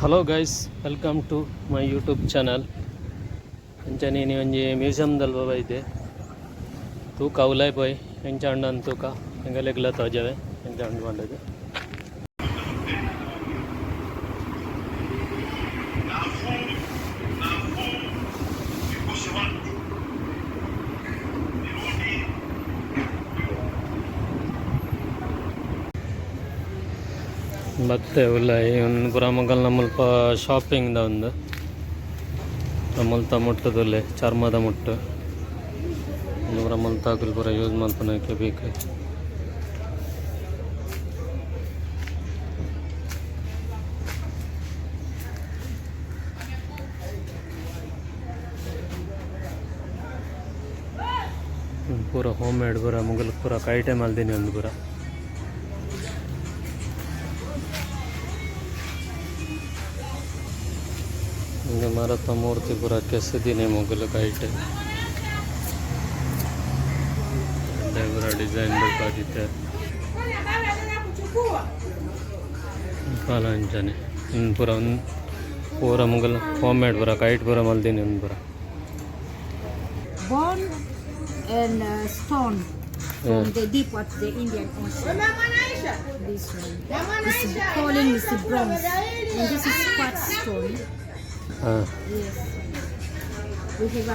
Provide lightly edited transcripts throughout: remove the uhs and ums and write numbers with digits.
Hello guys, welcome to my YouTube channel. ಅಂಚನೆ ಒಂಜಿ ಮ್ಯೂಸಿಯಮ್ದಲ್ಲಿ ಬೈದೆ ತೂಕ ಉಲಾಯ್ ಪೋಯ್ ಎಂಚ ಅಂಡನ್ ತೂಕ ಎಂಗಲೆಗ್ಲ ತೋಜವೆ ಎಂಚ ಅಂಡು ಬಂದದ್ದು ಮತ್ತೆ ಉಲಾಯ್ ಒಂದು ಪುರ ಮಗಲ್ ನಮ್ಮಲ್ಪ ಶಾಪಿಂಗ್ದ ಒಂದು ನಮ್ಮಲ್ತ ಮುಟ್ಟದುಲ್ಲೆ ಚರ್ಮದ ಮುಟ್ಟು ನೂರ ಮಲ್ತಾಕಲ್ ಪೂರ ಯೂಸ್ ಮಲ್ಪನಕ್ಕೆ ಬೇಕು. ಪೂರ ಹೋಮ್ ಮೇಡ್ ಪೂರ ಮುಗಲ್ ಪೂರ ಕೈಟೆ ಮಲ್ದಿನಿ ಒಂದು ಪೂರ ಹಿಂಗೆ ಮರತ ಮೂರ್ತಿ ಪೂರ ಕೆಸದಿನಿ ಮುಗಲು ಕೈಟೆ ಪೂರ ಡಿಸೈನ್ ಬೇಕಾದಿತ್ತೆ ಪಾಲಂಚನೆ ಪೂರ ಒಂದು ಪೂರ ಮುಗಲ್ ಹೋಮ್ ಮೇಡ್ ಪೂರ ಕೈಟ್ ಪೂರ ಮಲ್ದಿನಿ ಒಂದು ಪೂರ and stone from the deep of the Indian Ocean. This one. This is calling is the bronze. And this is quartz stone. Yes. We have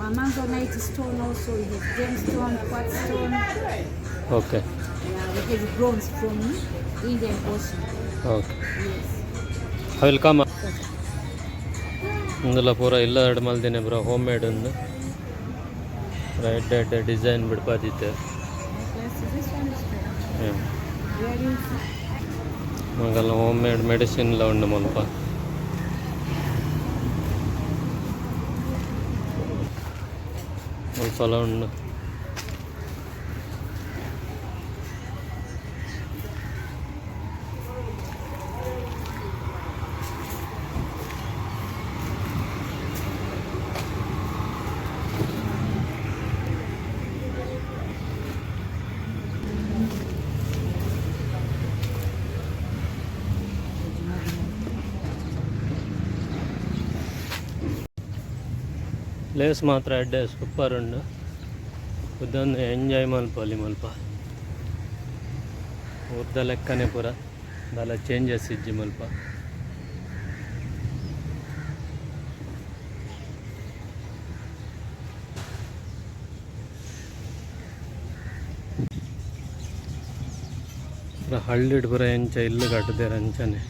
Amazonite stone also. We have gemstone, quartz stone. Okay. Yeah, we have bronze from Indian Ocean. Okay. Yes. I will come. ಇಂದೆಲ್ಲ ಪೂರ ಎಲ್ಲ ಎರಡು ಮಲ್ದಿನಿ bro home made ಒಂದು red design ಬಿಡ್ಬಾದಿತ್ತೆ ಮಗಲ್ಲ home made medicine ಎಲ್ಲ ಉಂಡು ಮಲ್ಪ ಸ್ವಲ್ಪ ಉಂಡು. ಪ್ಲೇಸ್ ಮಾತ್ರ ಎಡ್ಡೆ ಸೂಪರ್ ಉಂಡು ಇದೊಂದು ಎಂಜಾಯ್ ಮಲ್ಪಲ್ಲಿ ಮಲ್ಪ ಊರ್ದ ಲೆಕ್ಕನೆ ಪೂರ ಅದೆಲ್ಲ ಚೇಂಜಸ್ ಇಜ್ಜಿ ಮಲ್ಪ ಪೂರ ಹಳ್ಳಿಡ್ ಪೂರ ಎಂಚ ಇಲ್ಲು ಕಟ್ಟದೇರ ಅಂಚನೆ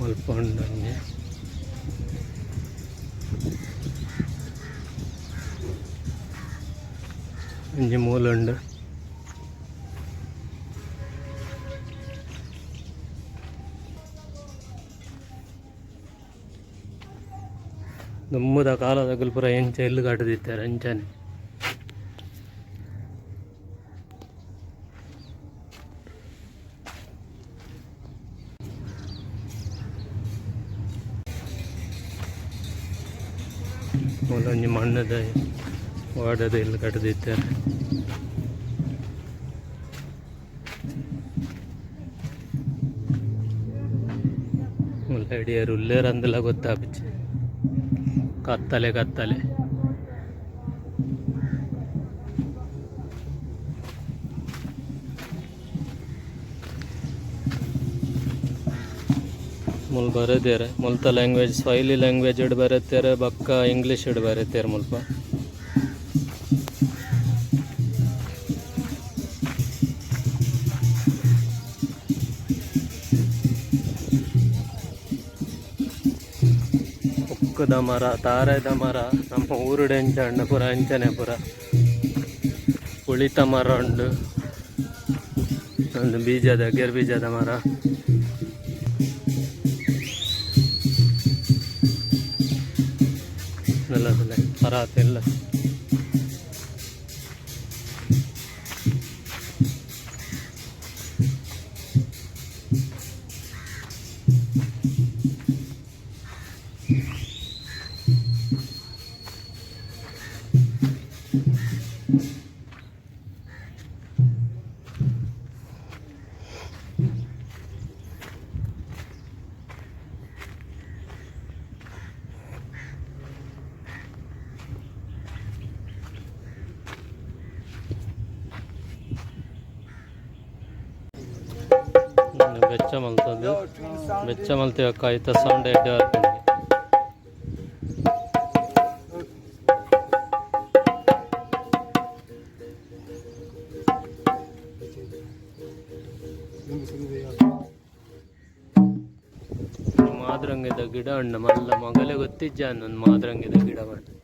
ಮಲ್ಪ ಉಂಡಂಗೆ ಒಂಜಿ ಮೂಲ ಉಂಡು. ದುಮ್ಮದ ಕಾಲದಾಗಲು ಪೂರ ಎಂಚ ಎಲ್ಲಿ ಕಟ್ಟದಿತ್ತಾರೆ ಅಂಚನೆ ಮೂಲ ಒಂಜಿ ಮಣ್ಣದ ವಾಡದ ಇಲ್ಲಿ ಕಟ್ಟದಿತ್ತಾರೆ. ಮುಲ್ಲಡಿಯರು ಉಲ್ಲೇರಂದೆಲ್ಲ ಗೊತ್ತಾಪಿಚ್ಚೆ ಕತ್ತಲೆ ಕತ್ತಲೆ ಮುಲ್ ಬರದೇರೆ ಮುಲ್ತ ಲ್ಯಾಂಗ್ವೇಜ್ ಸ್ವೈಲಿ ಲ್ಯಾಂಗ್ವೇಜ್ ಇಡ್ ಬರತ್ತೇರೆ ಬಕ್ಕ ಇಂಗ್ಲೀಷ್ ಇಡ್ ಬರತ್ತೇರೆ ಮುಲ್ಪ ಉಕ್ಕದ ಮರ ತಾರದ ಮರ ನಮ್ಮ ಊರುಡೆಂಚ ಹಣ್ಣು ಪುರ ಅಂಚನೆ ಪುರ ಉಳಿತ ಮರ ಉಂಡು ಒಂದು ಬೀಜದ ಗೆರ್ ಬೀಜದ ಮರ ಎಲ್ಲ ಪರಾತ್ ಎಲ್ಲ ಬೆಚ್ಚ ಮಲ್ತದ್ದು ಬೆಚ್ಚ ಮಲ್ತೀವಕ್ಕ ಆಯ್ತಾ ಸೌಂಡ್ ಎಡ್ಡೆ ಬರ್ಕೊಂಡು ಮಾದ್ರಂಗಿದ ಗಿಡ ಹಣ್ಣು ಮಲ್ಲ ಮಗಲೇ ಗೊತ್ತಿಜ್ಜ ನನ್ನ ಮಾದ್ರಂಗಿದ ಗಿಡ ಮಾಡಿ